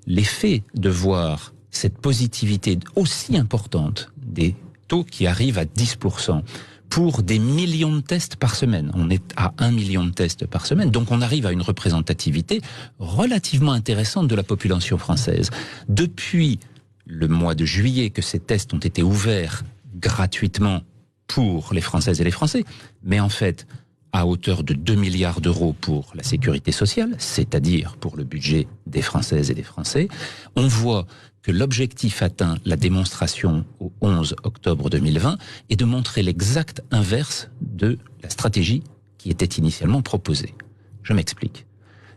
l'effet de voir cette positivité aussi importante des taux qui arrivent à 10%, pour des millions de tests par semaine. On est à 1 million de tests par semaine, donc on arrive à une représentativité relativement intéressante de la population française. Depuis le mois de juillet que ces tests ont été ouverts gratuitement pour les Françaises et les Français, mais en fait à hauteur de 2 milliards d'euros pour la sécurité sociale, c'est-à-dire pour le budget des Françaises et des Français, on voit que l'objectif atteint, la démonstration au 11 octobre 2020, est de montrer l'exact inverse de la stratégie qui était initialement proposée. Je m'explique.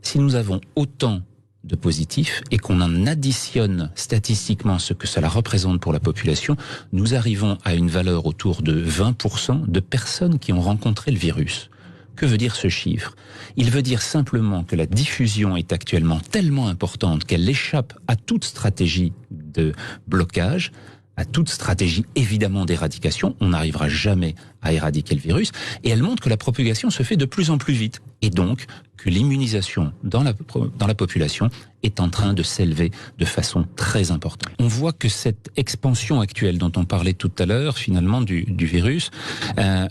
Si nous avons autant de positifs et qu'on en additionne statistiquement ce que cela représente pour la population, nous arrivons à une valeur autour de 20% de personnes qui ont rencontré le virus. Que veut dire ce chiffre? Il veut dire simplement que la diffusion est actuellement tellement importante qu'elle échappe à toute stratégie de blocage, à toute stratégie évidemment d'éradication. On n'arrivera jamais à éradiquer le virus. Et elle montre que la propagation se fait de plus en plus vite. Et donc que l'immunisation dans la population est en train de s'élever de façon très importante. On voit que cette expansion actuelle dont on parlait tout à l'heure, finalement, du virus,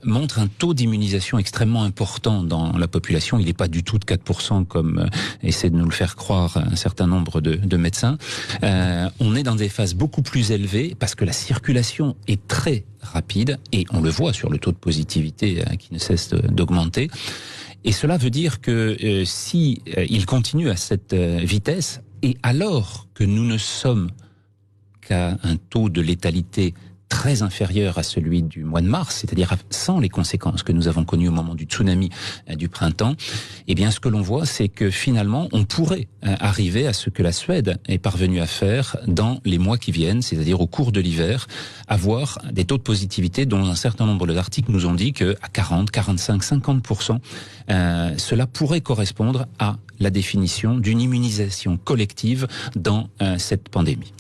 montre un taux d'immunisation extrêmement important dans la population. Il n'est pas du tout de 4% comme essaie de nous le faire croire un certain nombre de médecins. On est dans des phases beaucoup plus élevées parce que la circulation est très rapide et on le voit sur le taux de positivité qui ne cesse d'augmenter. Et cela veut dire que si il continue à cette vitesse, et alors que nous ne sommes qu'à un taux de létalité très inférieur à celui du mois de mars, c'est-à-dire sans les conséquences que nous avons connues au moment du tsunami du printemps, eh bien ce que l'on voit, c'est que finalement on pourrait arriver à ce que la Suède est parvenue à faire dans les mois qui viennent, c'est-à-dire au cours de l'hiver, avoir des taux de positivité dont un certain nombre d'articles nous ont dit que à 40, 45, 50%, cela pourrait correspondre à la définition d'une immunisation collective dans cette pandémie.